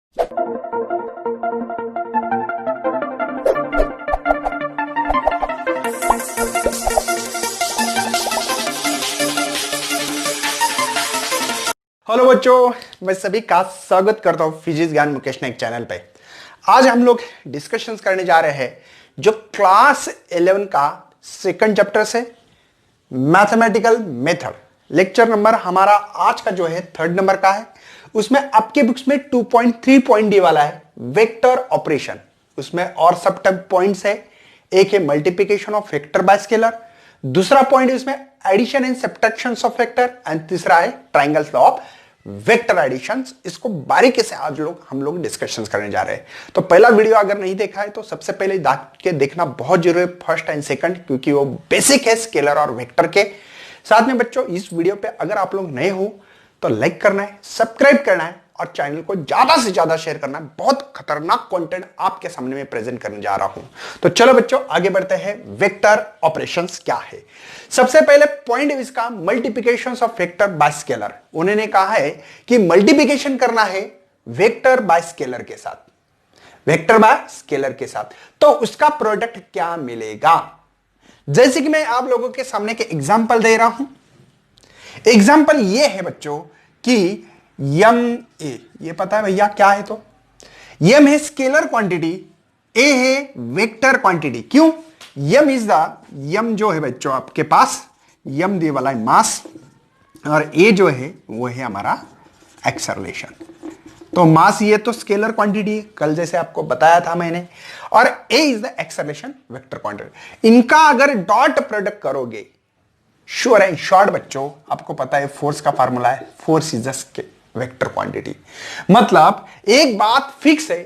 Hello बच्चों, मैं सभी का स्वागत करता हूं फिजिक्स ज्ञान मुकेश नायक चैनल पे। आज हम लोग डिस्कशंस करने जा रहे हैं जो क्लास 11 का सेकंड चैप्टर से मैथमेटिकल मेथड। लेक्चर नंबर हमारा आज का जो है 3rd नंबर का है। उसमें आपके बुक्स में 2.3 वाला है वेक्टर ऑपरेशन। उसमें और सब टाइप पॉइंट्स है। एक है multiplication of vector by scalar, दूसरा पॉइंट इसमें addition and subtraction of vector, and तीसरा है triangles law of vector additions. इसको बारीकी से आज हम लोग डिस्कशंस करने जा रहे हैं। तो पहला वीडियो अगर नहीं देखा है तो सबसे पहले के देखना बहुत जरूरी है, फर्स्ट एंड सेकंड, क्योंकि वो बेसिक है स्केलर और वेक्टर के। साथ में बच्चों इस वीडियो पे अगर आप लोग नए हो तो लाइक करना है, सब्सक्राइब करना है और चैनल को ज्यादा से ज्यादा शेयर करना है। बहुत खतरनाक कंटेंट आपके सामने में प्रेजेंट करने जा रहा हूं। तो चलो बच्चों आगे बढ़ते हैं। वेक्टर ऑपरेशंस क्या है? सबसे पहले पॉइंट इसका multiplication of vector by scalar. उन्होंने कहा है कि मल्टीप्लिकेशन करना है वेक्टर बाय स्केलर के साथ, वेक्टर बाय स्केलर के साथ, तो उसका प्रोडक्ट क्या मिलेगा। जैसे कि मैं आप लोगों के सामने के एग्जाम्पल दे रहा हूं। एग्जाम्पल ये है बच्चों कि यम ए, ये पता है भैया क्या है? तो यम है स्केलर क्वांटिटी, ए है वेक्टर क्वांटिटी। क्यों? यम इज द, यम जो है बच्चों आपके पास यम दे वाला है मास, और ए जो है वो है हमारा एक्सेलरेशन। तो मास ये तो स्केलर क्वांटिटी है, कल जैसे आपको बताया था मैंने, और A is the acceleration vector quantity. इनका अगर डॉट प्रोडक्ट करोगे, श्योर एंड शॉर्ट बच्चों आपको पता है फोर्स का फार्मूला है, force is the vector quantity. मतलब एक बात फिक्स है,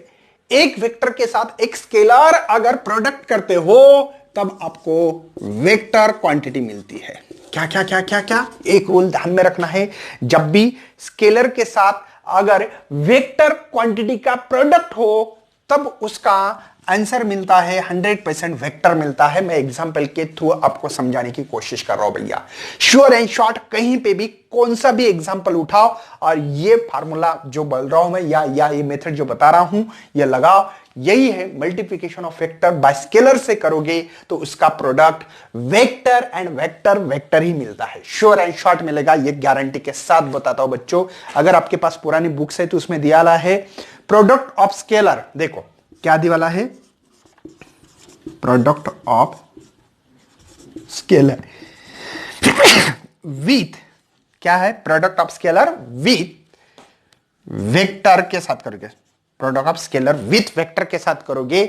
एक वेक्टर के साथ एक स्केलर अगर प्रोडक्ट करते हो तब आपको वेक्टर क्वांटिटी मिलती है। क्या क्या क्या क्या क्या? एक रूल ध्यान में रखना है, जब भी स्केलर के साथ अगर वेक्टर क्वांटिटी का प्रोडक्ट हो तब उसका आंसर मिलता है 100% वेक्टर मिलता है। मैं एग्जांपल के थ्रू आपको समझाने की कोशिश कर रहा हूं भैया। श्योर एंड शॉर्ट कहीं पे भी कौन सा भी एग्जांपल उठाओ और ये फार्मूला जो बोल रहा हूं मैं या ये मेथड जो बता रहा हूं ये लगाओ। यही है multiplication of vector by scalar से करोगे तो उसका product vector and vector vector ही मिलता है। श्योर एंड शॉर्ट मिलेगा, ये गारंटी के साथ बताता हूं बच्चों। अगर आपके पास पुरानी बुक्स है तो उसमें दिया है प्रोडक्ट ऑफ स्केलर। देखो क्या दी वाला है, प्रोडक्ट ऑफ स्केलर विथ, क्या है? Product of scalar with vector के साथ करोगे, product of scalar with vector के साथ करोगे,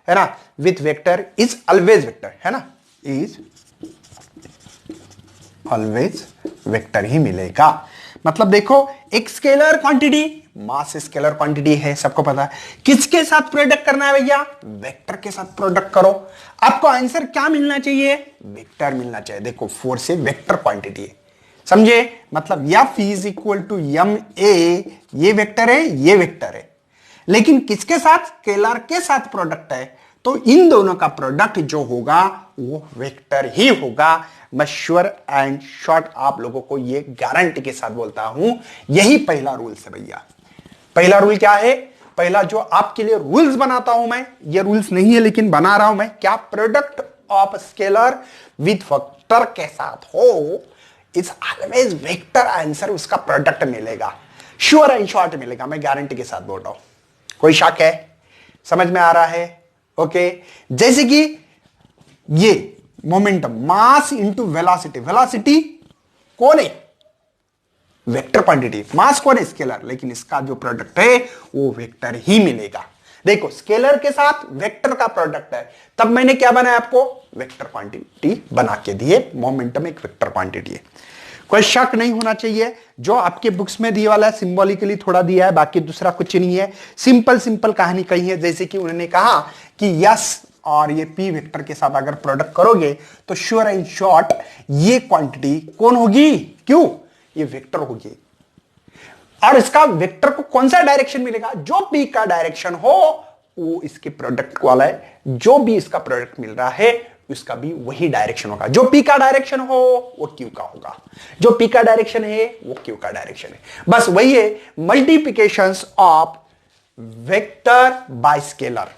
है ना। With vector is always vector, है ना, इज ऑलवेज वेक्टर ही मिलेगा। मतलब देखो एक स्केलर क्वांटिटी, मास स्केलर क्वांटिटी है, सबको पता है। किसके साथ प्रोडक्ट करना है भैया? वेक्टर के साथ प्रोडक्ट करो। आपको आंसर क्या मिलना चाहिए? वेक्टर मिलना चाहिए। देखो फोर्स से वेक्टर क्वांटिटी है, समझे? मतलब F is equal to M A, ये वेक्टर है, ये वेक्टर है, लेकिन किसके साथ? स्केलर के साथ प्रोडक्ट है, तो इन दोनों का प्रोडक्ट जो होगा वो वेक्टर ही होगा। मैं श्योर एंड शॉर्ट आप लोगों को ये गारंटी के साथ बोलता हूं, यही पहला रूल है भैया। पहला रूल क्या है? पहला जो आपके लिए रूल्स बनाता हूं मैं, ये रूल्स नहीं है लेकिन बना रहा हूं मैं, क्या? Product of scalar with vector के साथ हो इज ऑलवेज वेक्टर, आंसर उसका प्रोडक्ट मिलेगा, श्योर एंड शॉर्ट मिलेगा। मैं गारंटी के साथ बोल रहा हूं। कोई शक है? समझ में आ रहा है? ओके। जैसे कि ये momentum, mass into velocity, velocity कौन है? Vector quantity. मास कौन है? स्केलर, लेकिन इसका जो प्रोडक्ट है वो वेक्टर ही मिलेगा। देखो स्केलर के साथ वेक्टर का प्रोडक्ट है, तब मैंने क्या बनाया आपको? वेक्टर क्वांटिटी बना के दिए। मोमेंटम एक वेक्टर क्वांटिटी है, कोई शक नहीं होना चाहिए। जो आपके बुक्स में दिया वाला है सिंबॉलिकली थोड़ा दिया है, बाकी दूसरा कुछ नहीं है। सिंपल सिंपल कहानी कही है। जैसे कि उन्होंने कहा कि यस और ये पी वेक्टर के साथ अगर प्रोडक्ट करोगे तो श्योर एंड शॉर्ट ये क्वांटिटी कौन होगी? क्यों? ये वेक्टर होगी। और इसका वेक्टर को कौन सा डायरेक्शन मिलेगा? जो पी का डायरेक्शन हो वो इसके प्रोडक्ट वाला है। जो भी इसका प्रोडक्ट मिल रहा है उसका भी वही डायरेक्शन होगा। जो पी का डायरेक्शन हो वो क्यू का होगा, जो पी का डायरेक्शन है वो क्यू का डायरेक्शन है। बस वही है multiplications of vector by scalar.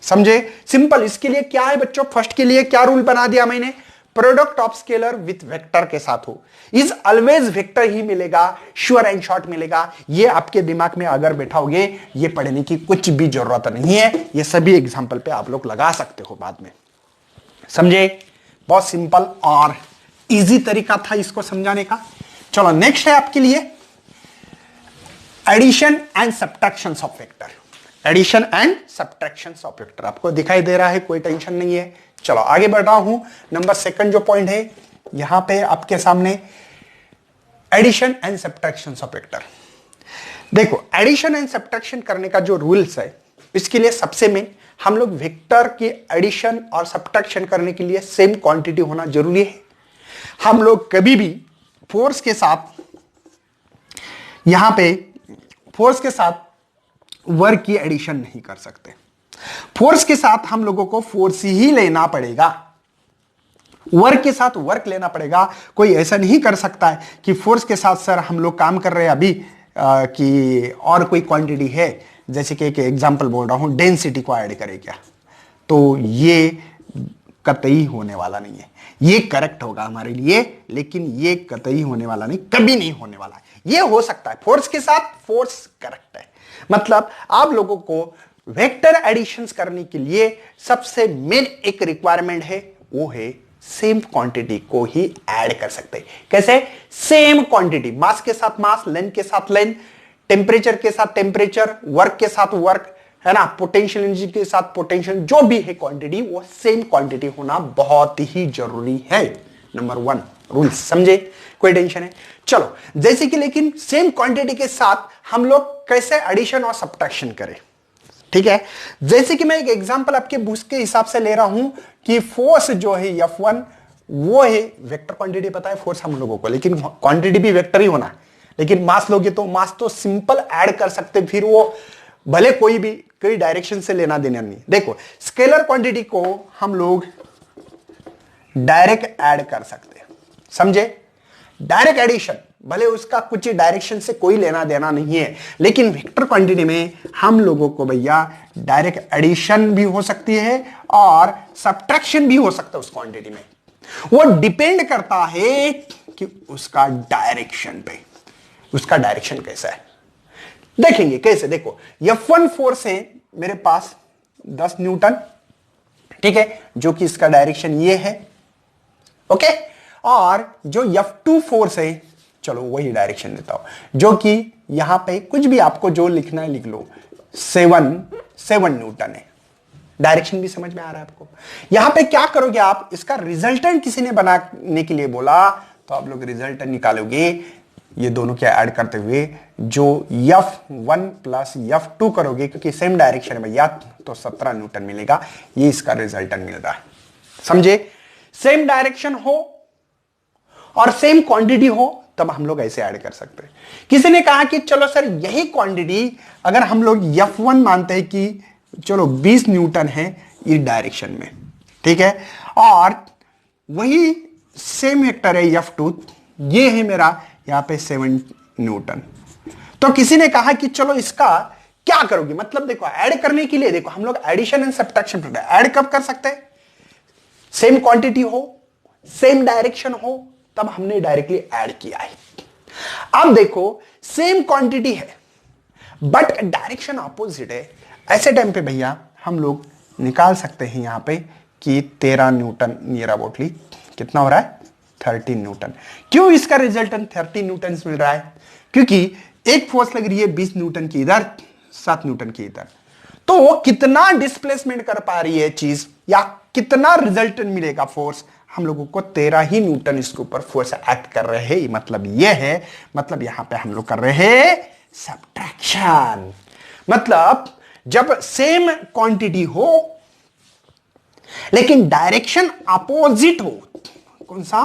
समझे? सिंपल। इसके लिए क्या है बच्चों, फर्स्ट के लिए क्या रूल बना दिया मैंने, product of scalar with vector के साथ हो इज ऑलवेज वेक्टर ही मिलेगा, श्योर एंड शॉर्ट मिलेगा। ये आपके दिमाग में अगर बैठाओगे, ये पढ़ने की कुछ भी जरूरत नहीं है, ये सभी एग्जांपल पे आप लोग लगा सकते हो बाद में। समझे? बहुत सिंपल और इजी तरीका था इसको समझाने का। चलो नेक्स्ट है आपके लिए addition and subtractions of vector. Addition and subtractions of vector आपको दिखाई दे रहा है, कोई टेंशन नहीं है। चलो आगे बढ़ रहा हूं। नंबर सेकंड जो पॉइंट है यहां पे आपके सामने addition and subtractions of vector. देखो एडिशन एंड सब्ट्रैक्शन करने का जो रूल्स है, इसके लिए सबसे मेन हम लोग वेक्टर की एडिशन और सब्ट्रैक्शन करने के लिए सेम क्वांटिटी होना जरूरी है। हम लोग कभी भी फोर्स के साथ यहां पे फोर्स के साथ वर्क की एडिशन नहीं कर सकते। फोर्स के साथ हम लोगों को फोर्स ही लेना पड़ेगा, वर्क के साथ वर्क लेना पड़ेगा। कोई ऐसा नहीं कर सकता है कि फोर्स के साथ सर हम लोग काम कर रहे हैं अभी कि और कोई क्वांटिटी है, जैसे कि एक एग्जांपल बोल रहा हूं, डेंसिटी को ऐड करें क्या, तो ये कतई होने वाला नहीं है। ये करेक्ट होगा हमारे लिए, लेकिन ये कतई होने वाला नहीं, कभी नहीं होने वाला है। ये हो सकता है फोर्स के साथ, फोर्स करेक्ट है। मतलब आप लोगों को वेक्टर एडिशंस करने के लिए सबसे मेन एक रिक्वायरमेंट है, वो है सेम क्वांटिटी को ही ऐड कर सकते हैं। कैसे? सेम क्वांटिटी, मास के साथ मास, लेंथ के साथ लेंथ, टेम्परेचर के साथ टेम्परेचर, वर्क के साथ वर्क, है ना, पोटेंशियल एनर्जी के साथ पोटेंशियल, जो भी है क्वांटिटी वो सेम क्वांटिटी होना बहुत ही जरूरी है। Number 1 rule. समझे? कोई टेंशन है? चलो जैसे कि लेकिन सेम क्वांटिटी के साथ हम लोग कैसे एडिशन और सब्ट्रैक्शन करें, ठीक है? जैसे कि मैं एक एग्जांपल आपके बुक्स के हिसाब से ले रहा हूं कि फोर्स जो है F1 वो है वेक्टर क्वांटिटी, पता है फोर्स हम लोगों को, लेकिन क्वांटिटी भी वेक्टर ही होना। लेकिन मास लोगे तो मास तो सिंपल ऐड कर सकते, फिर वो भले कोई भी कोई डायरेक्शन से लेना देना नहीं। देखो स्केलर क्वांटिटी को हम लोग डायरेक्ट ऐड कर सकते हैं। समझे? डायरेक्ट एडिशन, भले उसका कुछ डायरेक्शन से कोई लेना देना नहीं है, लेकिन वेक्टर क्वांटिटी में हम लोगों को भैया डायरेक्ट एडिशन भी हो सकती है और सब्ट्रैक्शन भी हो सकता है उस क्वांटिटी में। वो डिपेंड करता है कि उसका डायरेक्शन पे, उसका डायरेक्शन कैसा है। देखेंगे कैसे। देखो F1 फोर्स है मेरे पास 10 न्यूटन, ठीक है, जो कि इसका डायरेक्शन ये है, ओके। और जो F2 फोर्स है, चलो वही डायरेक्शन देता हूं, जो कि यहां पे कुछ भी आपको जो लिखना है लिख लो, 7 न्यूटन है। डायरेक्शन भी समझ में आ रहा है आपको? यहां पे क्या करोगे आप, इसका रिजल्टेंट किसी ने बनाने के लिए बोला तो आप लोग रिजल्टेंट निकालोगे, ये दोनों क्या ऐड करते हुए जो F1 प्लस F2 करोगे, क्योंकि सेम डायरेक्शन है भैया, तो 17 न्यूटन मिलेगा। ये इसका रिजल्टेंट मिल रहा है। समझे? सेम डायरेक्शन हो और सेम क्वांटिटी हो तब हम लोग ऐसे ऐड कर सकते हैं। किसी ने कहा कि चलो सर यही क्वांटिटी अगर हम लोग F1 मानते हैं कि चलो 20 न्यूटन है इस डायरेक्शन में, ठीक है, और वही सेम वेक्टर है F2, ये है मेरा यहां पे 7 न्यूटन। तो किसी ने कहा कि चलो इसका क्या करोगे, मतलब देखो ऐड करने के लिए, देखो हम लोग एडिशन एंड सब्ट्रैक्शन ऐड कब कर सकते हैं, सेम क्वांटिटी हो, सेम डायरेक्शन हो, तब हमने डायरेक्टली ऐड किया है। अब देखो सेम क्वांटिटी है बट डायरेक्शन ऑपोजिट है, ऐसे टाइम पे भैया हम लोग निकाल सकते हैं यहां पे कि 13 न्यूटन नियर अबाउटली कितना हो रहा है, 13 न्यूटन। क्यों इसका रिजल्टेंट 13 न्यूटन मिल रहा है? क्योंकि एक फोर्स लग रही है 20 न्यूटन की इधर, 7 न्यूटन की इधर, तो वो कितना डिस्प्लेसमेंट कर पा रही है चीज, या कितना रिजल्टेंट मिलेगा फोर्स, हम लोगों को 13 ही न्यूटन इसके ऊपर फोर्स एक्ट कर रहे हैं। मतलब ये है, मतलब यहां पे हम लोग कर रहे हैं सब्ट्रैक्शन। मतलब जब सेम क्वांटिटी हो लेकिन डायरेक्शन अपोजिट हो, कौन सा,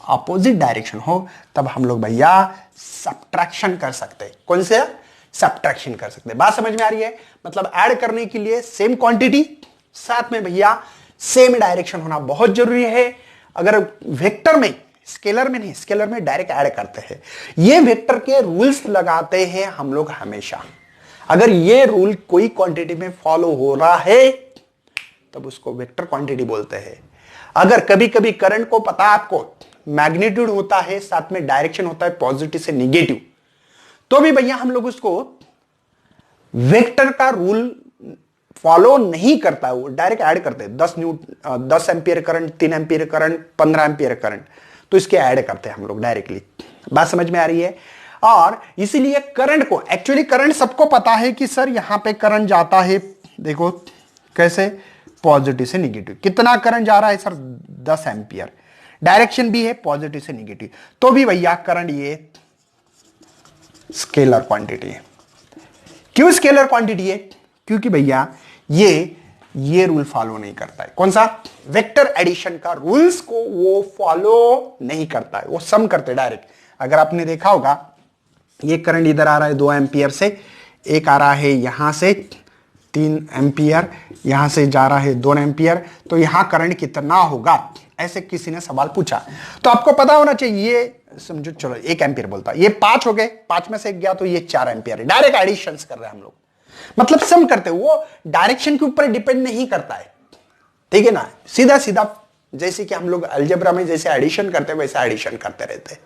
अपोजिट डायरेक्शन हो, तब हम लोग भैया सब्ट्रैक्शन कर सकते हैं। कौन से? सब्ट्रैक्शन कर सकते हैं। बात समझ में आ रही है? मतलब ऐड करने के लिए सेम क्वांटिटी, साथ में भैया सेम डायरेक्शन होना बहुत जरूरी है। अगर वेक्टर में, स्केलर में नहीं, स्केलर में डायरेक्ट ऐड करते हैं। ये वेक्टर के रूल्स लगाते हैं हम लोग हमेशा। अगर ये रूल कोई क्वांटिटी में फॉलो हो रहा है तब उसको वेक्टर क्वांटिटी बोलते हैं। अगर कभी कभी करंट को पता है आपको मैग्नीट्यूड होता है साथ में डायरेक्शन होता है पॉजिटिव से निगेटिव, तो भी भैया हम लोग उसको वेक्टर का रूल फॉलो नहीं करता है, वो डायरेक्ट ऐड करते हैं। 10 ampere current, 3 ampere current, 15 ampere current, तो इसके ऐड करते हैं हम लोग डायरेक्टली। बात समझ में आ रही है? और इसीलिए करंट को, एक्चुअली करंट सबको पता है कि सर यहां पे करंट जाता है, देखो कैसे, पॉजिटिव से निगेटिव। कितना करंट जा रहा है सर? 10 एम्पियर। डायरेक्शन भी है पॉजिटिव से निगेटिव, तो भी भैया करंट ये स्केलर क्वांटिटी है। क्यों स्केलर क्वांटिटी है? क्योंकि भैया ये रूल फॉलो नहीं करता है। कौन सा? वेक्टर एडिशन का रूल्स को वो फॉलो नहीं करता है, वो सम करते डायरेक्ट। अगर आपने देखा होगा ये करंट इधर आ रहा है 2 एम्पियर से, एक आ रहा है यहां से 3 एम्पियर, यहां से जा रहा है 2 एम्पियर, तो यहां करंट कितना होगा, ऐसे किसी ने सवाल पूछा। तो आपको पता होना चाहिए, ये समझो, चलो 1 एम्पियर बोलता, ये 5 हो गए, 5 में से 1 गया तो ये 4 एम्पियर है। डायरेक्ट एडिशन कर रहे हैं हम लोग, मतलब सम करते, वो डायरेक्शन के ऊपर डिपेंड नहीं करता है, ठीक है ना। सीधा सीधा जैसे कि हम लोग अलजेब्रा में जैसे एडिशन करते हैं वैसे एडिशन करते रहते हैं।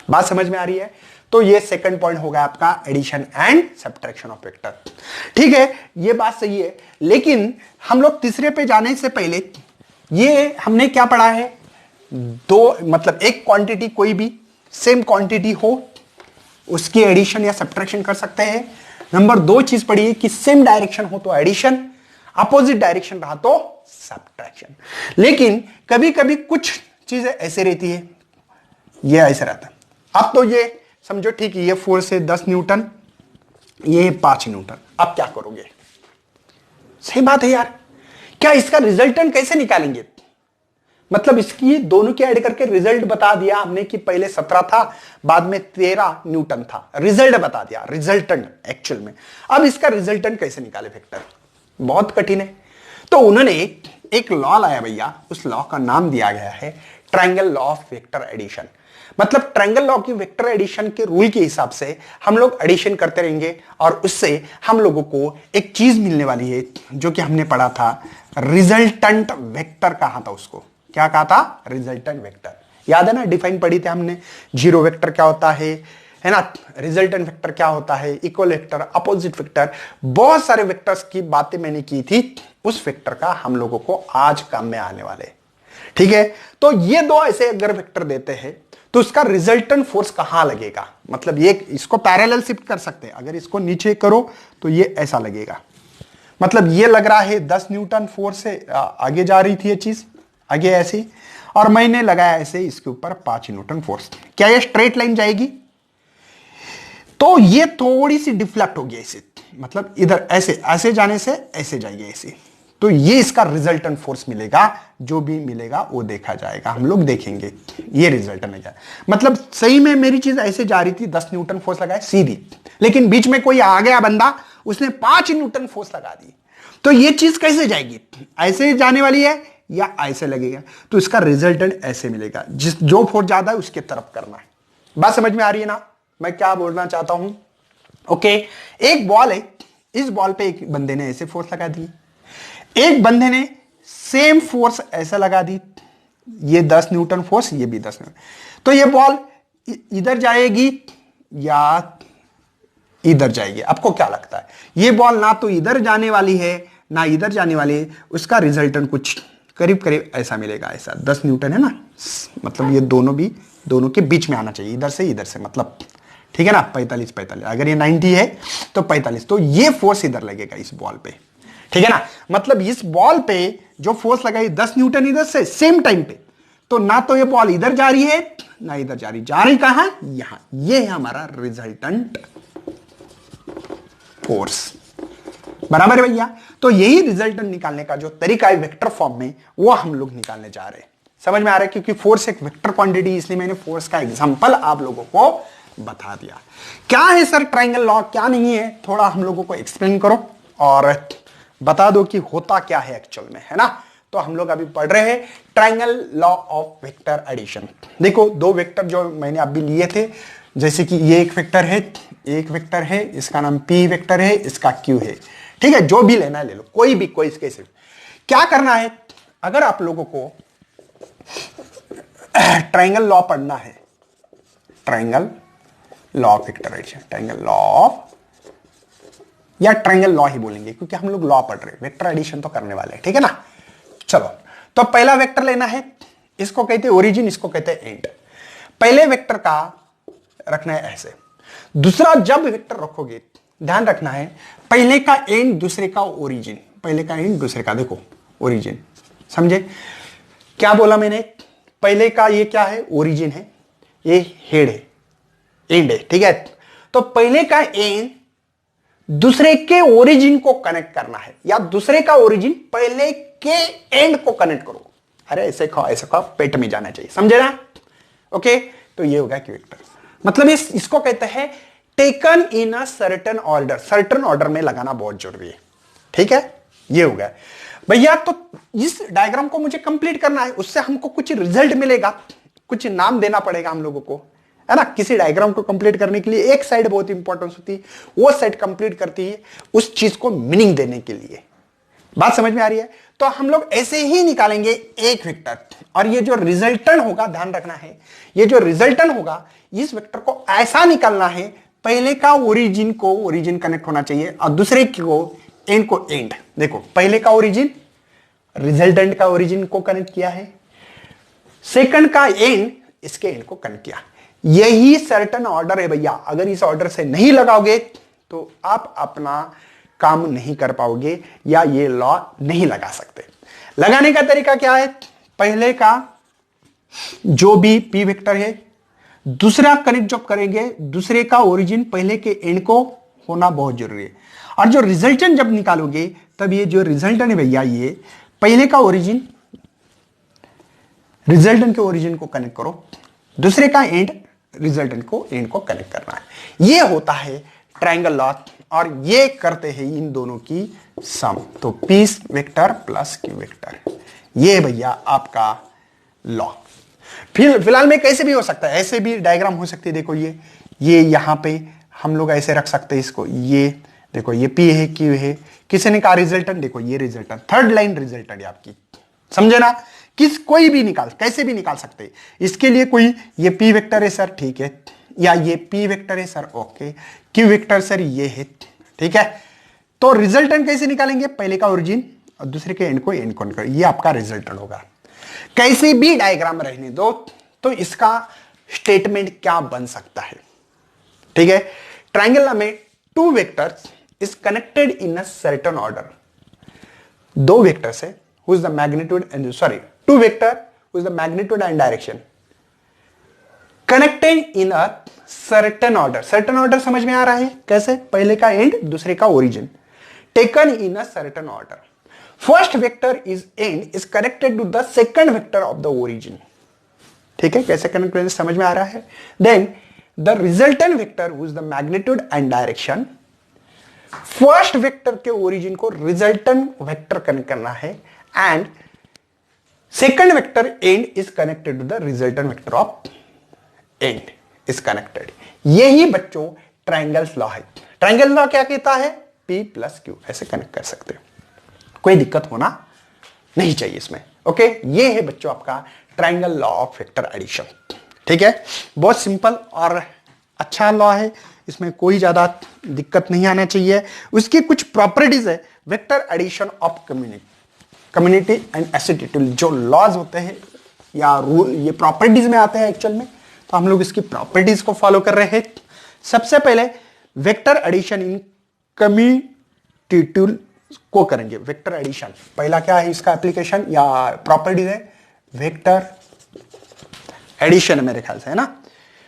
बात समझ में आ रही है? तो ये सेकंड पॉइंट होगा आपका, addition and subtraction of vector. ठीक है, ये बात सही है। लेकिन हम लोग तीसरे पे जाने से पहले ये हमने क्या पढ़ा है, दो मतलब एक क्वांटिटी कोई भी सेम क्वांटिटी हो उसकी एडिशन या सब्ट्रैक्शन कर सकते हैं। नंबर 2 चीज पढ़ी है कि सेम डायरेक्शन हो तो एडिशन, अपोजिट डायरेक्शन रहा तो सब्ट्रैक्शन। लेकिन कभी कभी कुछ चीजें ऐसे रहती है, ये ऐसे रहता है। अब तो ये समझो ठीक है, ये फोर्स है 10 न्यूटन, ये 5 न्यूटन। अब क्या करोगे? सही बात है यार, क्या इसका रिजल्टेंट कैसे निकालेंगे? मतलब इसकी दोनों के ऐड करके रिजल्ट बता दिया हमने कि पहले 17 था, बाद में 13 न्यूटन था, रिजल्ट बता दिया, रिजल्टेंट एक्चुअल में। अब इसका रिजल्टेंट कैसे निकाले वेक्टर? बहुत कठिन है। तो उन्होंने एक लॉ लाया भैया, उस लॉ का नाम दिया गया है triangle law of vector addition. मतलब ट्रायंगल लॉ की वेक्टर एडिशन के रूल के हिसाब से हम लोग एडिशन करते रहेंगे और उससे हम लोगों को एक चीज मिलने वाली है जो कि हमने पढ़ा था, रिजल्टेंट वेक्टर कहा था उसको। क्या कहा था? Resultant vector. याद है ना, डिफाइन पढ़ी थी हमने, जीरो वेक्टर क्या होता है ना, रिजल्टेंट वेक्टर क्या होता है, इक्वल वेक्टर, अपोजिट वेक्टर, बहुत सारे वेक्टर्स की बातें मैंने की थी। उस वेक्टर का हम लोगों को आज काम में आने वाले। ठीक है, तो ये दो ऐसे अगर वेक्टर देते हैं तो उसका रिजल्टेंट फोर्स कहां लगेगा, मतलब ये इसको पैरेलल शिफ्ट कर सकते हैं। अगर इसको नीचे करो तो ये ऐसा लगेगा, मतलब ये लग रहा है 10 न्यूटन फोर्स से आगे जा रही थी ये चीज, आगे ऐसे, और मैंने लगाया ऐसे इसके ऊपर 5 न्यूटन फोर्स। क्या ये स्ट्रेट लाइन जाएगी? तो ये थोड़ी सी डिफ्लेक्ट होगी ऐसे, मतलब इधर ऐसे ऐसे जाने से ऐसे जाएगी ऐसे, तो ये इसका रिजल्टेंट फोर्स मिलेगा। जो भी मिलेगा वो देखा जाएगा, हम लोग देखेंगे ये रिजल्टेंट है क्या। मतलब सही में मेरी चीज ऐसे जा रही थी, 10 न्यूटन फोर्स लगाए सीधी, लेकिन बीच में कोई आ गया बंदा, उसने 5 न्यूटन फोर्स लगा दी, तो ये चीज कैसे जाएगी? ऐसे जाने वाली है या ऐसे लगेगा? तो इसका रिजल्टेंट ऐसे मिलेगा, जो फोर्स ज्यादा है उसके तरफ करना है। बात समझ में आ रही है ना मैं क्या बोलना चाहता हूं? ओके, एक बॉल है, इस बॉल पे एक बंदे ने ऐसे फोर्स लगा दी, एक बंदे ने सेम फोर्स ऐसा लगा दी, ये 10 न्यूटन फोर्स, ये भी 10 न्यूटन, तो ये बॉल इधर जाएगी या इधर जाएगी? आपको क्या लगता है? ये बॉल ना तो इधर जाने वाली है ना इधर जाने वाली है, उसका रिजल्टेंट कुछ करीब करीब ऐसा मिलेगा। ऐसा 10 न्यूटन है ना, मतलब ये दोनों के बीच में आना चाहिए, इधर से, मतलब ठीक है ना, 45 अगर ये 90 है तो 45, तो ये फोर्स इधर लगेगा इस बॉल पे, ठीक है ना। मतलब इस बॉल पे जो फोर्स लगाई 10 न्यूटन इधर से सेम टाइम पे, तो ना तो ये बॉल इधर जा रही है ना इधर जा रही कहां? यहां। ये है हमारा रिजल्टेंट फोर्स, बराबर है भैया। तो यही रिजल्टेंट निकालने का जो तरीका है वेक्टर फॉर्म में, वो हम लोग निकालने जा रहे हैं। समझ में आ रहा है? क्योंकि फोर्स एक वेक्टर क्वांटिटी, इसलिए मैंने फोर्स का एग्जांपल आप लोगों को बता दिया। क्या है सर ट्रायंगल लॉ, क्या नहीं है, थोड़ा हम लोगों को एक्सप्लेन करो और बता दो कि होता क्या है एक्चुअल में, है ना। तो हम लोग अभी पढ़ रहे हैं triangle law of vector addition. देखो, दो वेक्टर जो मैंने अभी लिए थे, जैसे कि ये एक वेक्टर है, एक वेक्टर है, इसका नाम p वेक्टर है, इसका q है, ठीक है। जो भी लेना है ले लो, कोई भी, कोई इसके से क्या करना है। अगर आप लोगों को ट्रायंगल लॉ पढ़ना है, triangle law of vector addition, triangle law of, या ट्रायंगल लॉ ही बोलेंगे क्योंकि हम लोग लॉ पढ़ रहे हैं, वेक्टर एडिशन तो करने वाले हैं, ठीक है ना। चलो, तो पहला वेक्टर लेना है, इसको कहते हैं ओरिजिन, इसको कहते हैं एंड। पहले वेक्टर का रखना है ऐसे, दूसरा जब वेक्टर रखोगे ध्यान रखना है पहले का एंड दूसरे का ओरिजिन, पहले का एंड दूसरे का, देखो ओरिजिन, समझे क्या बोला मैंने। पहले का ये क्या है, ओरिजिन है, ये हेड है, एंड है, ठीक है। तो पहले का एंड दूसरे के ओरिजिन को कनेक्ट करना है, या दूसरे का ओरिजिन पहले के एंड को कनेक्ट करो। अरे ऐसे खाओ, ऐसे खाओ, पेट में जाना चाहिए, समझे ना। ओके, तो ये होगा क्यू वेक्टर, मतलब इसको कहते हैं taken in a certain order, certain order में लगाना बहुत जरूरी है, ठीक है। ये हो गया भैया। तो इस डायग्राम को मुझे कंप्लीट करना है, उससे हमको कुछ रिजल्ट मिलेगा, कुछ नाम देना पड़ेगा हम लोगों को, है ना। किसी डायग्राम को कंप्लीट करने के लिए एक साइड बहुत इंपॉर्टेंस होती है, वो साइड कंप्लीट करती है उस चीज को मीनिंग देने के लिए। बात समझ में आ रही है। तो हम लोग ऐसे ही निकालेंगे एक वेक्टर, और ये जो रिजल्टेंट होगा, ध्यान रखना है, ये जो रिजल्टेंट होगा इस वेक्टर को ऐसा निकालना है, पहले का ओरिजिन को ओरिजिन कनेक्ट होना चाहिए और दूसरे को एंड। देखो पहले का ओरिजिन रिजल्टेंट का ओरिजिन को कनेक्ट किया है, सेकंड का एंड इसके एंड को कनेक्ट किया। यही सर्टेन ऑर्डर है भैया। अगर इस ऑर्डर से नहीं लगाओगे तो आप अपना काम नहीं कर पाओगे, या ये लॉ नहीं लगा सकते। लगाने का तरीका क्या है, पहले का जो भी p वेक्टर है, दूसरा कनेक्ट जब करेंगे दूसरे का ओरिजिन पहले के एंड को होना बहुत जरूरी है। और जो रिजल्टेंट जब निकालोगे तब ये जो रिजल्टेंट है भैया, ये पहले का ओरिजिन रिजल्टेंट के ओरिजिन को कनेक्ट करो, दूसरे का एंड रिजल्टेंट को एंड को कनेक्ट करना है। ये होता है ट्रायंगल लॉ, और ये करते हैं इन दोनों की सम। तो p vector plus q vector, ये भैया आपका लॉ। फिलहाल में कैसे भी हो सकता है, ऐसे भी डायग्राम हो सकती है। देखो ये यहां पे हम लोग ऐसे रख सकते हैं इसको, ये देखो ये p है, q है, किसी ने कहा रिजल्टेंट, देखो ये रिजल्टेंट, थर्ड लाइन रिजल्टेंट है आपकी, समझे ना। कोई भी कैसे भी निकाल सकते हैं। इसके लिए कोई ये p वेक्टर है सर, ठीक है, या ये p वेक्टर है sir, okay, q vector sir ये है, ठीक है। तो रिजल्टेंट कैसे निकालेंगे, पहले का ओरिजिन और दूसरे के एंड को कर, ये आपका रिजल्टेंट होगा। कैसे भी डायग्राम रहने दो, तो इसका स्टेटमेंट क्या बन सकता है, ठीक है। ट्रायंगल में two vectors is connected in a certain order. दो वेक्टर्स है who is the magnitude and two vector who is the magnitude and direction connected in a certain order। certain order समझ में आ रहा है कैसे, पहले का एंड दूसरे का origin, taken in a certain order। first vector is end is connected to the second vector of the origin, ठीक है, कैसे कनेक्ट करेंगे समझ में आ रहा है। then the resultant vector who is the magnitude and direction, first vector के ओरिजिन को रिजल्टेंट वेक्टर कनेक्ट करना है, and second vector end is connected to the resultant vector of end is connected. यही बच्चों ट्रायंगल्स लॉ है। Triangle law क्या कहता है, p प्लस q ऐसे कनेक्ट कर सकते हो, कोई दिक्कत होना नहीं चाहिए इसमें। ओके, ये है बच्चों आपका triangle law of vector addition, ठीक है। बहुत सिंपल और अच्छा लॉ है, इसमें कोई ज्यादा दिक्कत नहीं आना चाहिए। उसकी कुछ प्रॉपर्टीज है, vector addition of community and acidity, जो लॉज होते हैं या रूल ये प्रॉपर्टीज में आते हैं एक्चुअल में, तो हम लोग इसकी प्रॉपर्टीज को फॉलो कर रहे हैं। सबसे पहले वेक्टर एडिशन इन कम्यूटेटिव को करेंगे। वेक्टर एडिशन पहला क्या है, इसका एप्लीकेशन या प्रॉपर्टीज है, वेक्टर एडिशन मेरे ख्याल से है ना।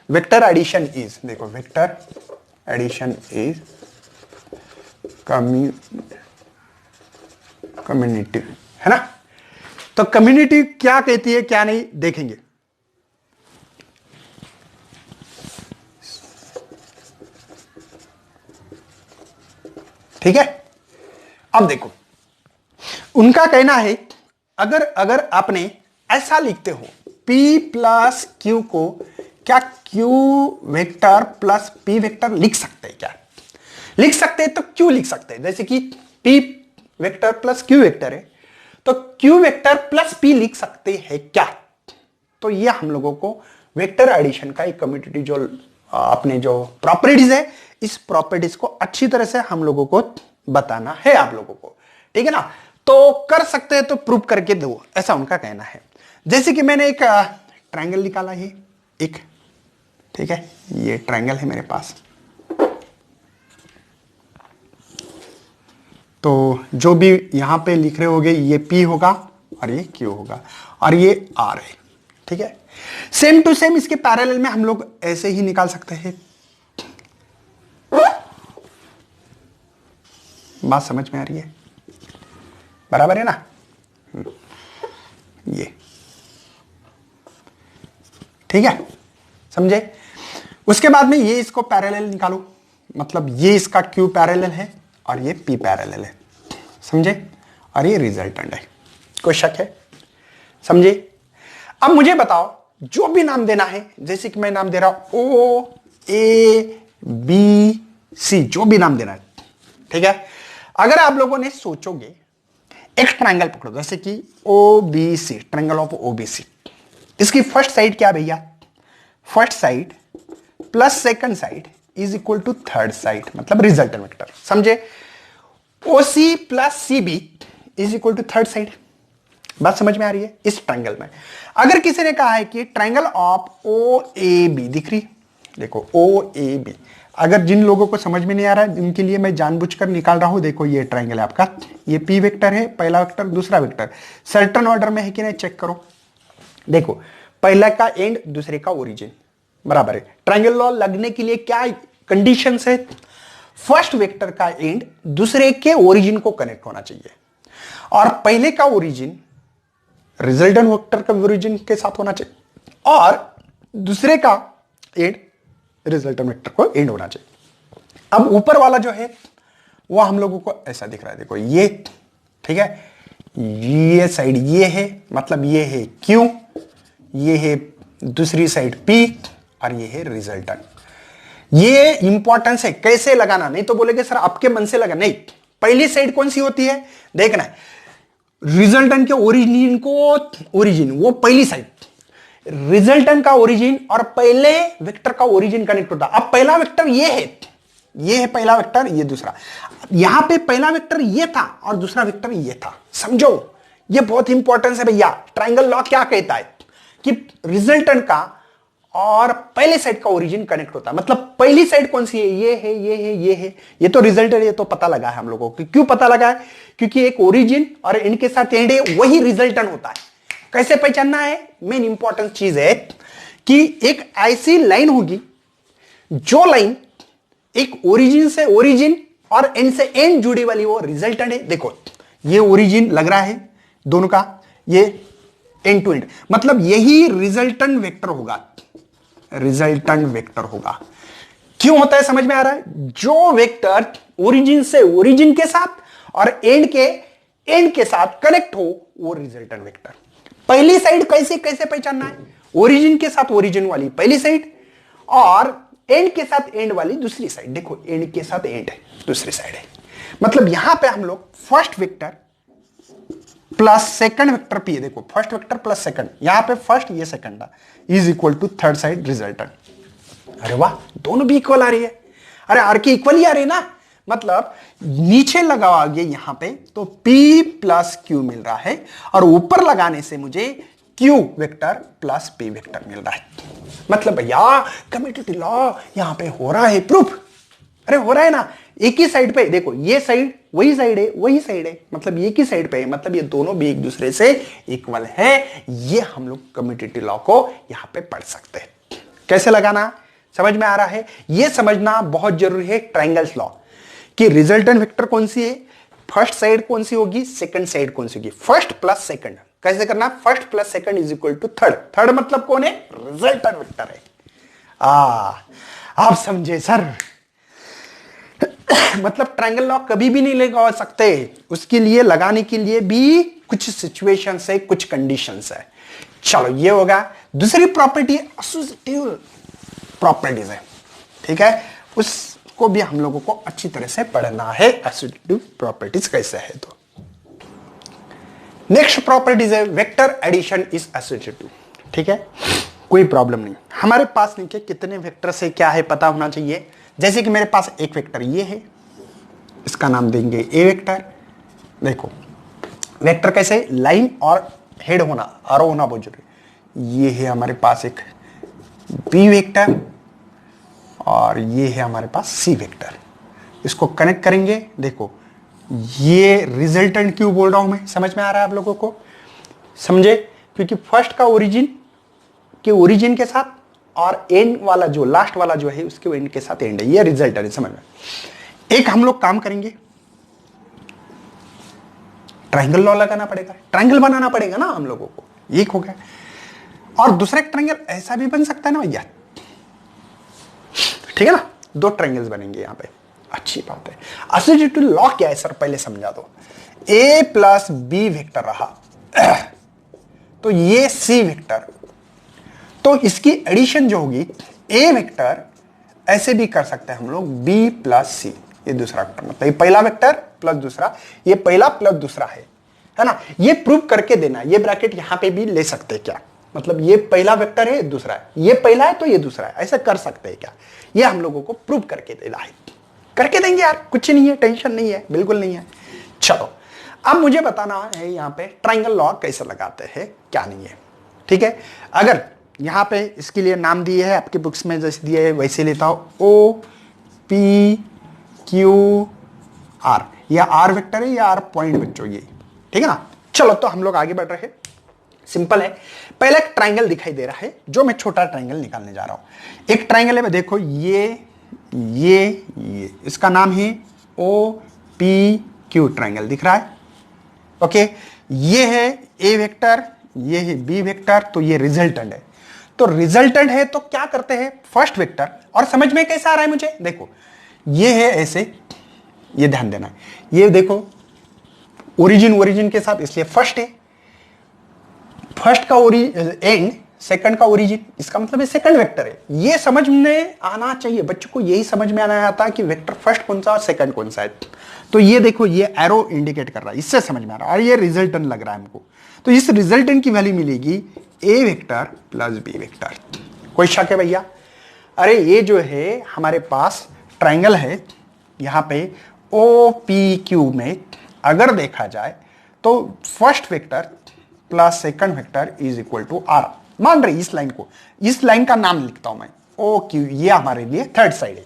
वेक्टर एडिशन इज, देखो वेक्टर एडिशन इज कम्युनिटी, है ना। तो कम्युनिटी क्या कहती है क्या नहीं देखेंगे। ठीक है, अब देखो उनका कहना है अगर आपने ऐसा लिखते हो p प्लस q को क्या Q vector plus P vector लिख सकते हैं क्या? लिख सकते हैं तो क्यों लिख सकते हैं? जैसे कि P vector plus Q vector है तो क्यू वेक्टर प्लस पी लिख सकते हैं क्या? तो ये हम लोगों को वेक्टर एडिशन का एक कम्यूटेटिव जो अपने जो प्रॉपर्टीज है, इस प्रॉपर्टीज को अच्छी तरह से हम लोगों को बताना है आप लोगों को, ठीक है ना? तो कर सकते हैं तो प्रूव करके दो, ऐसा उनका कहना है। जैसे कि मैंने एक ट्रायंगल निकाला है एक, ठीक है, ये ट्रायंगल है मेरे पास। तो जो भी यहां पे लिख रहे होगे ये P होगा और ये Q होगा और ये R है, ठीक है। सेम टू सेम इसके पैरेलल में हम लोग ऐसे ही निकाल सकते हैं। बात समझ में आ रही है? बराबर है ना? ये ठीक है, समझे? उसके बाद में ये इसको पैरेलल निकालो, मतलब ये इसका Q पैरेलल है और ये P पैरेलल है, समझे? और ये रिजल्टेंट है। कोई शक है? समझे? अब मुझे बताओ, जो भी नाम देना है, जैसे कि मैं नाम दे रहा हूं O A B C, जो भी नाम देना है, ठीक है। अगर आप लोगों ने सोचोगे एक ट्रायंगल पकड़ो, जैसे कि OBC, ट्रायंगल ऑफ OBC, इसकी फर्स्ट साइड क्या भैया? First side plus second side is equal to third side, मतलब रिजल्टेंट वेक्टर, समझे? OC plus CB is equal to third side. बात समझ में आ रही है? इस ट्रायंगल में अगर किसी ने कहा है कि ट्रायंगल ऑफ OAB, दिख रही? देखो OAB, अगर जिन लोगों को समझ में नहीं आ रहा है उनके लिए मैं जानबूझकर निकाल रहा हूं। देखो ये ट्रायंगल है आपका, ये P वेक्टर है, पहला वेक्टर दूसरा वेक्टर, सर्टेन ऑर्डर में है कि नहीं चेक करो। देखो पहला का एंड दूसरे का ओरिजिन बराबर है। ट्रायंगल लॉ लगने के लिए क्या कंडीशंस है? फर्स्ट वेक्टर का एंड दूसरे के ओरिजिन को कनेक्ट होना चाहिए और पहले का ओरिजिन रिजल्टेंट वेक्टर का ओरिजिन के साथ होना चाहिए और दूसरे का एंड रिजल्टेंट वेक्टर को एंड होना चाहिए। अब ऊपर वाला जो है वो हम लोगों को ऐसा दिख रहा है, देखो ये, ठीक है, ये साइड ये है, मतलब ये है Q, ये है दूसरी साइड P और ये है रिजल्टेंट। ये इंपॉर्टेंस है, कैसे लगाना, नहीं तो बोलेगे सर आपके मन से लगा, नहीं। पहली साइड कौन सी होती है देखना है, रिजल्टेंट के ओरिजिन को, ओरिजिन वो पहली साइड, रिजल्टेंट का ओरिजिन और पहले वेक्टर का ओरिजिन कनेक्ट होता है। अब पहला वेक्टर ये है पहला वेक्टर, ये दूसरा, यहां पे पहला वेक्टर ये था और दूसरा वेक्टर ये था, समझो? ये बहुत इंपॉर्टेंस है भैया। ट्रायंगल लॉ क्या कहता है कि रिजल्टेंट का और पहले साइड का ओरिजिन कनेक्ट होता है, मतलब पहली साइड कौन सी है? ये है, ये है, ये है, ये तो रिजल्ट है, ये तो पता लगा है हम लोगों को। क्यों पता लगा है? क्योंकि एक ओरिजिन और एंड के साथ एंड है, वही रिजल्टेंट होता है। कैसे पहचानना है? मेन इंपॉर्टेंट चीज है कि एक ऐसी लाइन होगी जो लाइन एक ओरिजिन से ओरिजिन और एंड से एंड जुड़ी वाली, वो रिजल्टेंट है। देखो ये ओरिजिन लग रहा है दोनों का, ये एंड टू एंड, मतलब यही रिजल्टेंट वेक्टर होगा, रिजल्टेंट वेक्टर होगा। क्यों होता है समझ में आ रहा है? जो वेक्टर ओरिजिन से ओरिजिन के साथ और एंड के एंड के साथ कनेक्ट हो वो रिजल्टेंट वेक्टर। पहली साइड कैसे कैसे पहचानना है? ओरिजिन के साथ ओरिजिन वाली पहली साइड और एंड के साथ एंड वाली दूसरी साइड। देखो एंड के साथ एंड है, दूसरी साइड है, मतलब यहां पे हम लोग first vector plus second vector P है। देखो फर्स्ट वेक्टर प्लस सेकंड, यहां पे फर्स्ट ये second is equal to third side resultant. अरे वाह, दोनों भी इक्वल आ रही है। अरे आर की इक्वल ही आ रही है ना, मतलब नीचे लगाओगे यहां पे तो P प्लस Q मिल रहा है और ऊपर लगाने से मुझे Q vector plus P vector मिल रहा है। मतलब भैया कम्यूटेटिव लॉ यहां पे हो रहा है प्रूफ। अरे हो रहा है ना, एक ही साइड पे देखो, ये साइड वही साइड है, वही साइड है, मतलब एक ही साइड पे है, मतलब ये दोनों भी एक दूसरे से इक्वल है। ये हम लोग कम्यूटेटिव लॉ को यहां पे पढ़ सकते हैं। कैसे लगाना समझ में आ रहा है? ये समझना बहुत जरूरी है ट्रायंगल्स लॉ कि रिजल्टेंट वेक्टर कौन सी है, फर्स्ट साइड कौन सी होगी, सेकंड साइड कौन सी होगी। फर्स्ट प्लस सेकंड कैसे करना? First plus second is equal to third. Third मतलब कौन है? रिजल्टेंट वेक्टर है। आप समझे सर? मतलब ट्रायंगल लॉ कभी भी नहीं लगा सकते, उसके लिए लगाने के लिए भी कुछ सिचुएशंस है, कुछ कंडीशंस है। चलो ये होगा। दूसरी प्रॉपर्टी एसोसिएटिव प्रॉपर्टीज है, ठीक है, उसको भी हम लोगों को अच्छी तरह से पढ़ना है, एसोसिएटिव प्रॉपर्टीज कैसे है। तो नेक्स्ट प्रॉपर्टीज है वेक्टर एडिशन इज एसोसिएटिव, ठीक है, कोई प्रॉब्लम नहीं, हमारे पास नहीं कि कितने वेक्टर से क्या है पता होना चाहिए। जैसे कि मेरे पास एक वेक्टर ये है, इसका नाम देंगे ए वेक्टर। देखो वेक्टर कैसे, लाइन और हेड होना, आरो होना बहुत जरूरी। ये है हमारे पास एक बी वेक्टर और ये है हमारे पास सी वेक्टर, इसको कनेक्ट करेंगे। देखो ये रिजल्टेंट क्यों बोल रहा हूं मैं, समझ में आ रहा है आप लोगों को, समझे, क्योंकि फर्स्ट का ओरिजिन के साथ और एंड वाला जो लास्ट वाला जो है उसके एंड के साथ एंड है, ये रिजल्टेंट है, समझ में। एक हम लोग काम करेंगे, ट्रायंगल लॉ लगाना पड़ेगा, ट्रायंगल बनाना पड़ेगा ना हम लोगों को, एक हो गया। और दूसरा एक ट्रायंगल ऐसा भी बन सकता है ना भैया, ठीक है ना, दो ट्रायंगल्स बनेंगे यहां पे, अच्छी बात है। एसोसिएटिव लॉ क्या है सर, पहले समझा दो। ए प्लस बी वेक्टर रहा तो ये सी वेक्टर, तो इसकी एडिशन जो होगी, ए वेक्टर ऐसे भी कर सकते हैं हम लोग, बी प्लस सी, ये दूसरा वेक्टर, मतलब ये पहला वेक्टर प्लस दूसरा, ये पहला प्लस दूसरा है ना, ये प्रूव करके देना। ये ब्रैकेट यहां पे भी ले सकते हैं क्या, मतलब ये पहला वेक्टर है, दूसरा है, ये पहला है तो ये दूसरा है, ऐसा कर सकते हैं क्या, ये हम लोगों को प्रूव करके देना है। करके देंगे यार, कुछ नहीं है, टेंशन नहीं है, बिल्कुल नहीं है। चलो अब मुझे बताना है यहां पे ट्रायंगल लॉ कैसे लगाते हैं, क्या नहीं है, ठीक है। अगर यहां पे इसके लिए नाम दिए है आपके बुक्स में, जैसे दिए है वैसे लेता हूं, ओ पी क्यू आर, या आर वेक्टर है या आर पॉइंट बच्चों ये, ठीक है ना। चलो तो हम लोग आगे बढ़ रहे हैं, सिंपल है। पहले एक ट्रायंगल दिखाई दे रहा है, जो मैं छोटा ट्रायंगल निकालने जा रहा हूं। एक ट्रायंगल है, देखो ये इसका नाम है ओ पी क्यू ट्रायंगल, दिख रहा है, ओके। ये है ए वेक्टर, ये है बी वेक्टर, तो ये रिजल्टेंट है। तो रिजल्टेंट है तो क्या करते हैं, फर्स्ट वेक्टर, और समझ में कैसा आ रहा है मुझे, देखो ये है ऐसे, ये ध्यान देना है, ये देखो ओरिजिन के साथ, इसलिए फर्स्ट है, फर्स्ट का एंड, सेकंड का ओरिजिन, इसका मतलब ये सेकंड वेक्टर है। ये समझ में आना चाहिए बच्चों को, यही समझ में आना आता है कि वेक्टर फर्स्ट कौन सा और सेकंड कौन सा है। तो ये देखो ये एरो इंडिकेट कर रहा है, इससे समझ में आ रहा है, और ये रिजल्टेंट लग रहा है हमको। तो इस रिजल्टेंट की वैल्यू मिलेगी ए वेक्टर प्लस बी वेक्टर। कोई शक है भैया? अरे ये जो है हमारे पास ट्रायंगल है, यहां पे ओ पी क्यू में अगर देखा जाए तो first vector plus second vector is equal to R. मान रही इस लाइन को, इस लाइन का नाम लिखता हूं मैं ओ क्यू, ये हमारे लिए थर्ड साइड है।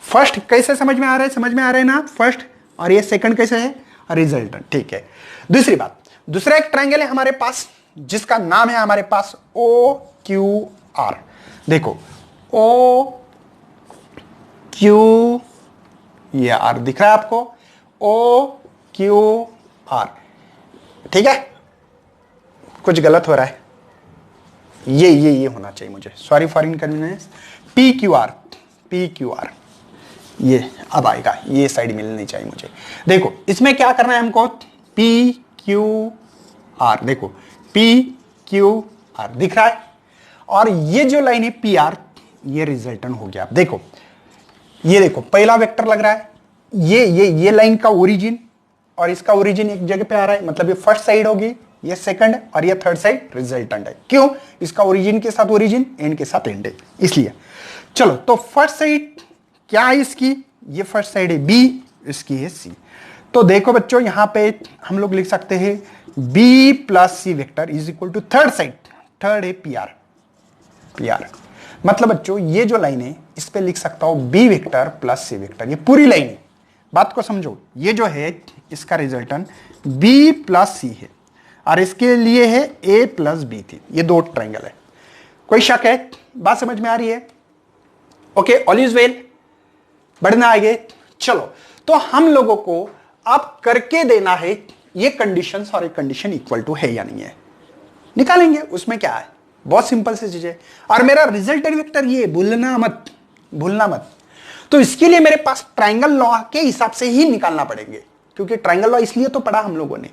फर्स्ट कैसे समझ में आ रहा है, समझ में आ रहा है ना, फर्स्ट, और ये सेकंड कैसे है, रिजल्टेंट, ठीक है। दूसरी बात, दूसरा एक ट्रायंगल है हमारे पास जिसका नाम है हमारे पास ओ क्यू आर। देखो ओ क्यू, ये आर दिख रहा है आपको, ओ क्यू आर, ठीक है। कुछ गलत हो रहा है, ये होना चाहिए मुझे, sorry for inconvenience. P Q are, ये अब आएगा, ये साइड मिलनी चाहिए मुझे। देखो इसमें क्या करना है हमको, पी क्यू आर, देखो पी क्यू आर दिख रहा है, और ये जो लाइन है पी आर, ये रिजल्टेंट हो गया। देखो ये देखो पहला वेक्टर लग रहा है, ये लाइन का ओरिजिन, और इसका ओरिजिन एक जगह पे आ रहा है, मतलब ये फर्स्ट साइड होगी, ये सेकंड, और ये थर्ड साइड रिजल्टेंट है। क्यों? इसका ओरिजिन के साथ ओरिजिन, एंड के साथ एंड है, इसलिए। चलो तो फर्स्ट साइड क्या है इसकी, ये फर्स्ट साइड है बी, इसकी है सी। तो देखो बच्चों यहां पे हम लोग लिख सकते हैं B plus C vector is equal to third side, third है पी आर। मतलब बच्चों ये जो लाइन है इस पे लिख सकता हूं B vector plus C vector, ये पूरी लाइन है। बात को समझो, ये जो है इसका रिजल्टेंट बी प्लस सी है, और इसके लिए है ए प्लस बी थी, ये दो ट्रायंगल है। कोई शक है? बात समझ में आ रही है? ओके, ऑल इज वेल, बढ़ना आगे। चलो तो हम लोगों को अब करके देना है ये कंडीशंस, और एक कंडीशन इक्वल टू है या नहीं है, निकालेंगे। उसमें क्या है, बहुत सिंपल सी चीज है। और मेरा रिजल्टेंट वेक्टर ये, भूलना मत। तो इसके लिए मेरे पास ट्रायंगल लॉ के हिसाब से ही निकालना पड़ेंगे, क्योंकि ट्रायंगल लॉ इसलिए तो पढ़ा हम लोगों ने।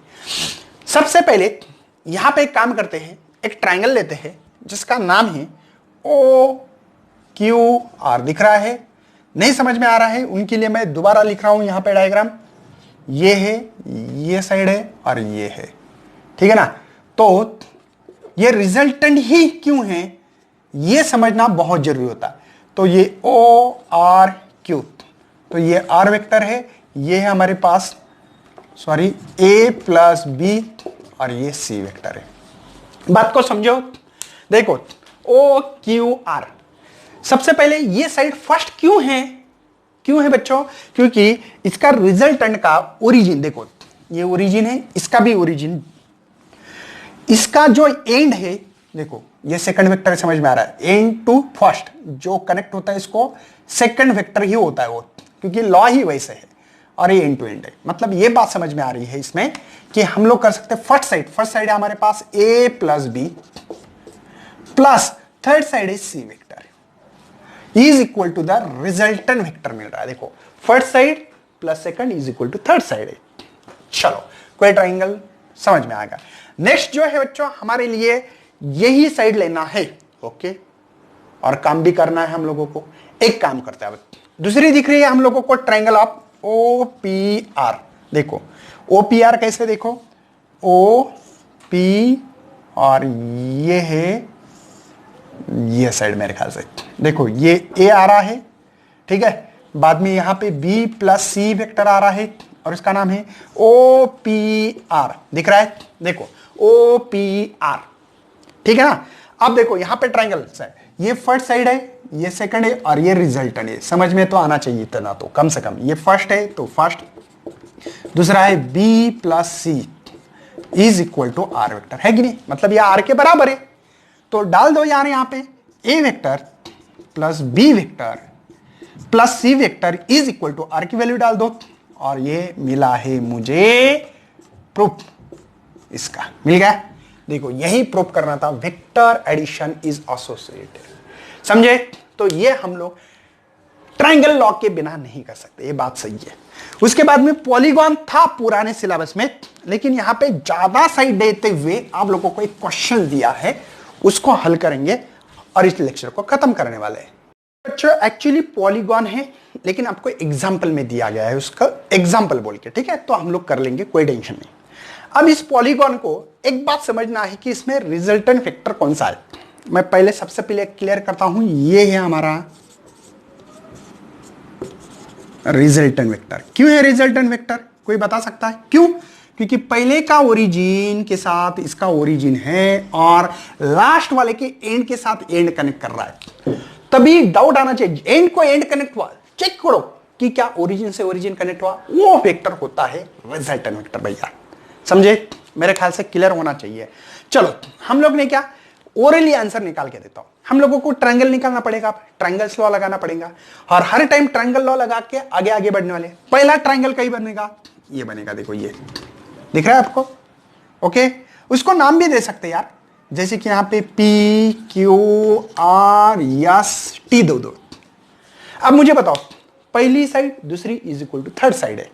सबसे पहले यहां पे एक काम करते हैं, एक ट्रायंगल लेते हैं जिसका नाम है ओ क्यू आर दिख रहा है? नहीं समझ में आ रहा है उनके लिए मैं दोबारा लिख रहा हूं यहां पे डायग्राम। ये है, ये साइड है और ये है, ठीक है ना। तो ये रिजल्टेंट ही क्यों है ये समझना बहुत जरूरी होता है। तो ये ओ आर क्यू, तो ये आर वेक्टर है, ये है हमारे पास सॉरी ए प्लस बी और ये सी वेक्टर है। बात को समझो, देखो ओ क्यू आर, सबसे पहले ये साइड फर्स्ट क्यों है बच्चों? क्योंकि इसका रिजल्टेंट का ओरिजिन, देखो ये ओरिजिन है, इसका भी ओरिजिन, इसका जो एंड है, देखो ये सेकंड वेक्टर समझ में आ रहा है, एंड टू फर्स्ट जो कनेक्ट होता है इसको सेकंड वेक्टर ही होता है वो, क्योंकि लॉ ही वैसे है और ये एंड टू एंड है। मतलब ये बात समझ में आ रही है इसमें कि हम लोग कर सकते हैं फर्स्ट साइड है हमारे पास A plus B plus third side है C vector is equal to the resultant vector मिल रहा है। देखो first side plus second is equal to third side है। चलो कोई ट्राइंगल समझ में आएगा। नेक्स्ट जो है बच्चों हमारे लिए यही साइड लेना है, ओके, और काम भी करना है हम लोगों को। एक काम करते हैं, दूसरी दिख रही है हम लोगों को triangle of O P R. देखो ओ पी आर कैसे, देखो ओ पी और ये है ये साइड मेरे ख्याल से, देखो ये ए आ रहा है, ठीक है, बाद में यहां पे बी प्लस सी वेक्टर आ रहा है और इसका नाम है ओ पी आर, दिख रहा है, देखो ओ पी आर, ठीक है ना। अब देखो यहां पे ट्राइंगल है, ये फर्स्ट साइड है, ये सेकंड है और ये रिजल्टेंट है, समझ में तो आना चाहिए इतना तो कम से कम। ये फर्स्ट है तो फर्स्ट, दूसरा है B plus C is equal to R vector, है कि नहीं, मतलब ये आर के बराबर है। तो डाल दो यार यहां पे A vector plus B vector plus C vector is equal to R की वैल्यू डाल दो और ये मिला है मुझे प्रूफ, इसका मिल गया। देखो यही प्रूफ करना था, वेक्टर एडिशन इज एसोसिएटेड, समझे। तो ये हम लोग ट्राइंगल लॉ के बिना नहीं कर सकते, ये बात सही है। उसके बाद में पॉलीगॉन था पुराने सिलेबस में, लेकिन यहां पे ज्यादा साइड देते हुए आप लोगों को एक क्वेश्चन दिया है, उसको हल करेंगे और इस लेक्चर को खत्म करने वाले हैं। बच्चों एक्चुअली पॉलीगॉन है, लेकिन आपको एग्जाम्पल में दिया गया है, उसका एग्जाम्पल बोल के, ठीक है, तो हम लोग कर लेंगे, कोई टेंशन नहीं। अब इस पॉलीगॉन को एक बात समझना है कि इसमें रिजल्टेंट वेक्टर कौन सा है। मैं पहले सबसे पहले क्लियर करता हूं, ये है हमारा रिजल्टेंट वेक्टर। क्यों है रिजल्टेंट वेक्टर, कोई बता सकता है क्यों? क्योंकि पहले का ओरिजिन के साथ इसका ओरिजिन है और लास्ट वाले के एंड के साथ एंड कनेक्ट कर रहा है, तभी डाउट आना चाहिए एंड को एंड कनेक्ट हुआ, चेक करो कि क्या ओरिजिन से ओरिजिन कनेक्ट हुआ, वो वेक्टर होता है रिजल्टेंट वेक्टर भैया, समझे। मेरे ख्याल से क्लियर होना चाहिए। चलो हम लोग ने क्या ओरली आंसर निकाल के देता हूं, हम लोगों को ट्रायंगल निकालना पड़ेगा, ट्रायंगल्स लॉ लगाना पड़ेगा और हर टाइम ट्रायंगल लॉ लगा के आगे आगे बढ़ने वाले। पहला ट्रायंगल कहीं बनेगा, ये बनेगा, देखो ये दिख रहा है आपको, ओके। उसको नाम भी दे सकते यार, जैसे कि यहां पे P Q R S T दो। अब मुझे बताओ पहली साइड दूसरी is equal to third side है,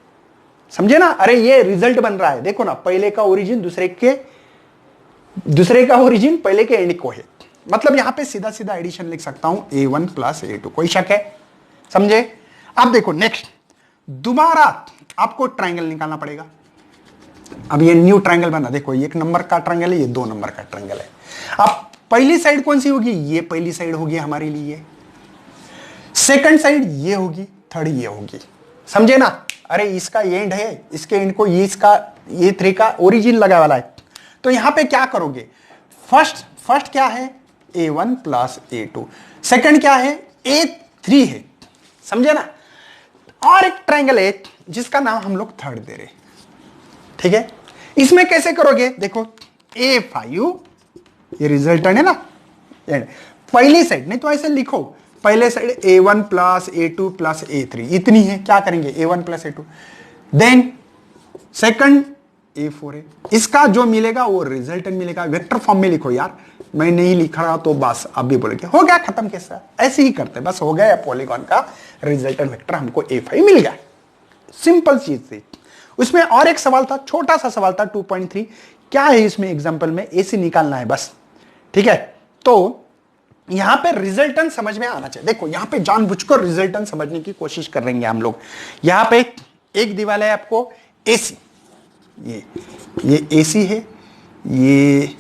समझे ना। अरे ये रिजल्ट बन रहा है, देखो ना, पहले का ओरिजिन दूसरे का ओरिजिन पहले के एंड को है, मतलब यहां पे सीधा सीधा एडिशन लिख सकता हूं a1 प्लस a2, कोई शक है, समझे। अब देखो नेक्स्ट दोबारा आपको ट्रायंगल निकालना पड़ेगा। अब ये न्यू ट्रायंगल बना, देखो ये 1 नंबर का ट्रायंगल है, ये 2 नंबर का ट्रायंगल है। अब पहली साइड कौन सी होगी, ये पहली साइड होगी हमारे लिए, सेकंड साइड ये होगी, थर्ड ये होगी, समझे ना। अरे इसका एंड है, इसके एंड को ये 3 का ओरिजिन लगा वाला है, तो यहां पे क्या करोगे, फर्स्ट क्या है a1 प्लस a2, सेकंड क्या है a3 है, समझे ना। और एक ट्रायंगल है जिसका नाम हम लोग थर्ड दे रहे, ठीक है। इसमें कैसे करोगे, देखो a5 ये रिजल्टेंट है ना, पहली साइड, नहीं तो ऐसे लिखो पहले side a1 plus a2 plus a3 इतनी है, क्या करेंगे a1 plus a2, then second a4 है, इसका जो मिलेगा वो रिजल्टेंट मिलेगा। वेक्टर फॉर्म में लिखो यार, मैं नहीं लिख रहा तो बस आप भी बोलोगे हो गया खत्म, कैसा ऐसे ही करते बस, हो गया पॉलीगॉन का रिजल्टेंट वेक्टर, हमको a5 मिल गया, सिंपल चीज थी। उसमें और एक सवाल था, छोटा सा सवाल था 2.3, क्या है इसमें एग्जांपल में AC निकालना है बस, ठीक है। तो यहां पे रिजल्टेंट समझ में आना चाहिए। देखो यहां पे जानबूझकर रिजल्टेंट समझने की कोशिश कर रहे हैं हम लोग। यहां पे एक दीवार है आपको एसी, ये एसी है, ये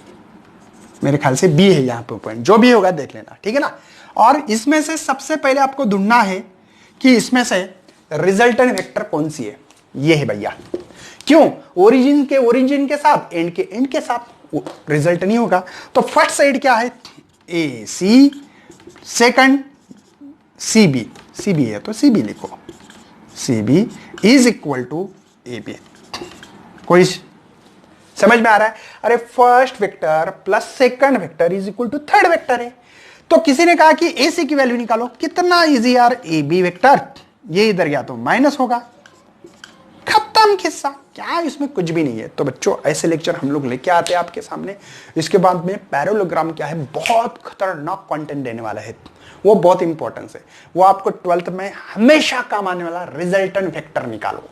मेरे ख्याल से बी है यहां पे पॉइंट, जो भी होगा देख लेना, ठीक है ना। और इसमें से सबसे पहले आपको ढूंढना है कि इसमें से रिजल्टेंट वेक्टर कौन सी है। ये है भैया। क्यों? ओरिजिन के साथ, एंड के एंड के साथ रिजल्ट नहीं होगा। तो फर्स्ट साइड क्या है? A C, second C B, C B है तो सी बी लिखो, C B is equal to A B. कोई समझ में आ रहा है? अरे first vector plus second vector is equal to third vector है। तो किसी ने कहा कि ए सी की वैल्यू निकालो, कितना इजी यार, ए बी वेक्टर, ये इधर गया तो माइनस होगा, खत्म किस्सा, क्या इसमें कुछ भी नहीं है। तो बच्चों ऐसे लेक्चर हम लोग लेके आते हैं आपके सामने। इसके बाद में पैरेललोग्राम क्या है, बहुत खतरनाक कंटेंट देने वाला है, वो बहुत इंपॉर्टेंस है, वो आपको 12th में हमेशा काम आने वाला रिजल्टेंट वेक्टर निकालो,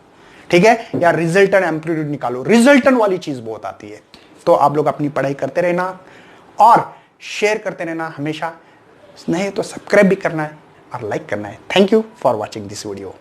ठीक है, या रिजल्टेंट एम्पलीट्यूड निकालो, रिजल्टेंट वाली चीज बहुत आती है। तो आप लोग अपनी पढ़ाई करते रहना और शेयर करते रहना हमेशा, नहीं तो सब्सक्राइब भी करना है और लाइक करना है। Thank you for watching this video.